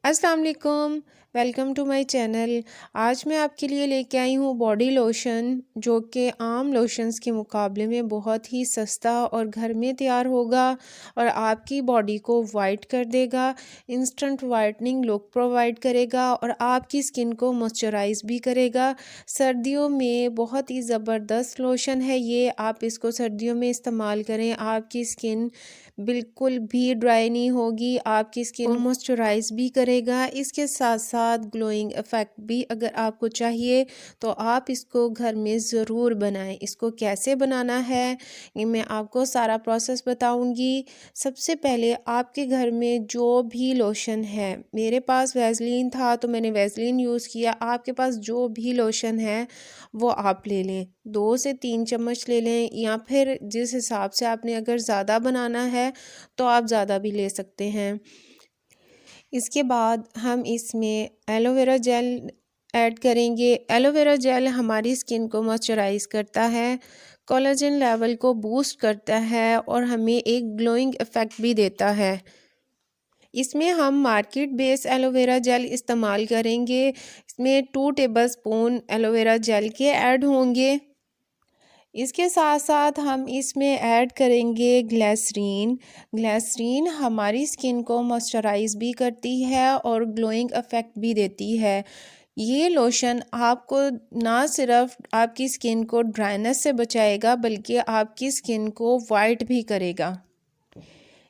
अस्सलाम वालेकुम, welcome to my channel. आज मैं आपके लिए लेके आई हूँ बॉडी लोशन, जो कि आम लोशंस के मुकाबले में बहुत ही सस्ता और घर में तैयार होगा और आपकी बॉडी को वाइट कर देगा, इंस्टेंट वाइटनिंग लुक प्रोवाइड करेगा और आपकी स्किन को मॉइस्चराइज भी करेगा। सर्दियों में बहुत ही ज़बरदस्त लोशन है ये, आप इसको सर्दियों में इस्तेमाल करें, आपकी स्किन बिल्कुल भी ड्राई नहीं होगी, आपकी स्किन को मॉइस्चराइज भी करेगा। इसके साथ साथ ग्लोइंग इफ़ेक्ट भी अगर आपको चाहिए तो आप इसको घर में ज़रूर बनाएं। इसको कैसे बनाना है ये मैं आपको सारा प्रोसेस बताऊंगी। सबसे पहले आपके घर में जो भी लोशन है, मेरे पास वैसलीन था तो मैंने वैसलीन यूज़ किया, आपके पास जो भी लोशन है वो आप ले लें, 2 से 3 चम्मच ले लें, या फिर जिस हिसाब से आपने अगर ज़्यादा बनाना है तो आप ज़्यादा भी ले सकते हैं। इसके बाद हम इसमें एलोवेरा जेल ऐड करेंगे। एलोवेरा जेल हमारी स्किन को मॉइस्चराइज करता है, कोलेजन लेवल को बूस्ट करता है और हमें एक ग्लोइंग इफ़ेक्ट भी देता है। इसमें हम मार्केट बेस एलोवेरा जेल इस्तेमाल करेंगे। इसमें 2 टेबलस्पून एलोवेरा जेल के ऐड होंगे। इसके साथ साथ हम इसमें ऐड करेंगे ग्लिसरीन। ग्लिसरीन हमारी स्किन को मॉइस्चराइज भी करती है और ग्लोइंग इफ़ेक्ट भी देती है। ये लोशन आपको ना सिर्फ आपकी स्किन को ड्राइनेस से बचाएगा बल्कि आपकी स्किन को वाइट भी करेगा।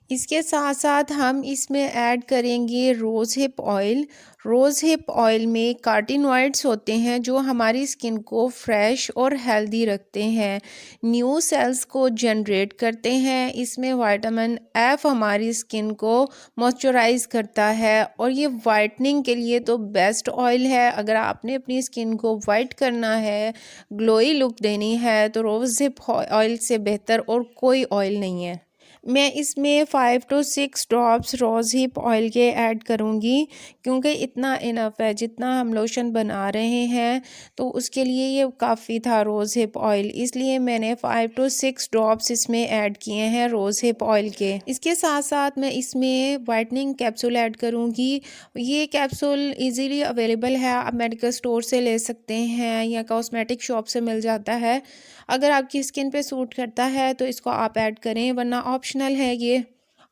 इसके साथ साथ हम इसमें ऐड करेंगे rose hip oil. Rose hip oil में कार्टिनॉइड्स होते हैं जो हमारी स्किन को फ्रेश और हेल्दी रखते हैं, न्यू सेल्स को जनरेट करते हैं। इसमें विटामिन एफ हमारी स्किन को मॉइस्चराइज करता है और ये वाइटनिंग के लिए तो बेस्ट ऑयल है। अगर आपने अपनी स्किन को वाइट करना है, ग्लोई लुक देनी है, तो रोज़ हिप ऑयल से बेहतर और कोई ऑयल नहीं है। मैं इसमें 5 to 6 drops rose hip oil के ऐड करूँगी, क्योंकि इतना इनफ है, जितना हम लोशन बना रहे हैं तो उसके लिए ये काफ़ी था रोज़ हिप ऑयल, इसलिए मैंने 5 to 6 ड्रॉप्स इसमें ऐड किए हैं रोज़ हिप ऑयल के। इसके साथ साथ मैं इसमें वाइटनिंग कैप्सूल ऐड करूँगी। ये कैप्सूल ईज़िली अवेलेबल है, आप मेडिकल स्टोर से ले सकते हैं या कॉस्मेटिक शॉप से मिल जाता है। अगर आपकी स्किन पे सूट करता है तो इसको आप ऐड करें, वरना ऑप्शनल है ये,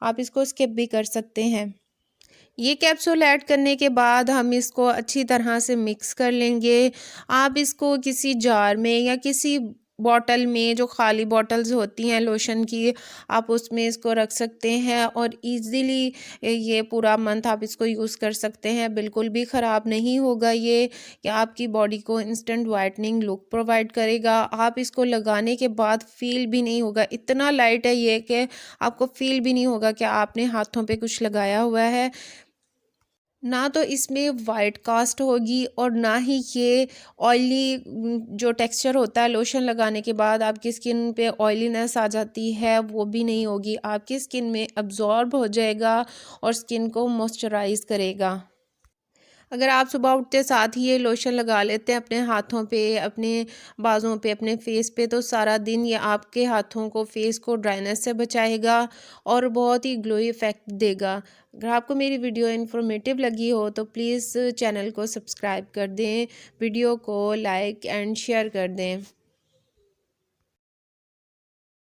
आप इसको स्किप भी कर सकते हैं। ये कैप्सूल ऐड करने के बाद हम इसको अच्छी तरह से मिक्स कर लेंगे। आप इसको किसी जार में या किसी बॉटल में, जो खाली बॉटल्स होती हैं लोशन की, आप उसमें इसको रख सकते हैं और इजीली ये पूरा मंथ आप इसको यूज़ कर सकते हैं। बिल्कुल भी ख़राब नहीं होगा ये, कि आपकी बॉडी को इंस्टेंट वाइटनिंग लुक प्रोवाइड करेगा। आप इसको लगाने के बाद फील भी नहीं होगा, इतना लाइट है ये कि आपको फील भी नहीं होगा कि आपने हाथों पे कुछ लगाया हुआ है। ना तो इसमें वाइट कास्ट होगी और ना ही ये ऑयली जो टेक्सचर होता है लोशन लगाने के बाद आपकी स्किन पे ऑयलीनेस आ जाती है, वो भी नहीं होगी। आपकी स्किन में अब्जॉर्ब हो जाएगा और स्किन को मॉइस्चराइज करेगा। अगर आप सुबह उठते साथ ही ये लोशन लगा लेते हैं अपने हाथों पे, अपने बाज़ों पे, अपने फेस पे, तो सारा दिन ये आपके हाथों को, फेस को ड्राइनेस से बचाएगा और बहुत ही ग्लोई इफ़ेक्ट देगा। अगर आपको मेरी वीडियो इन्फॉर्मेटिव लगी हो तो प्लीज़ चैनल को सब्सक्राइब कर दें, वीडियो को लाइक एंड शेयर कर दें।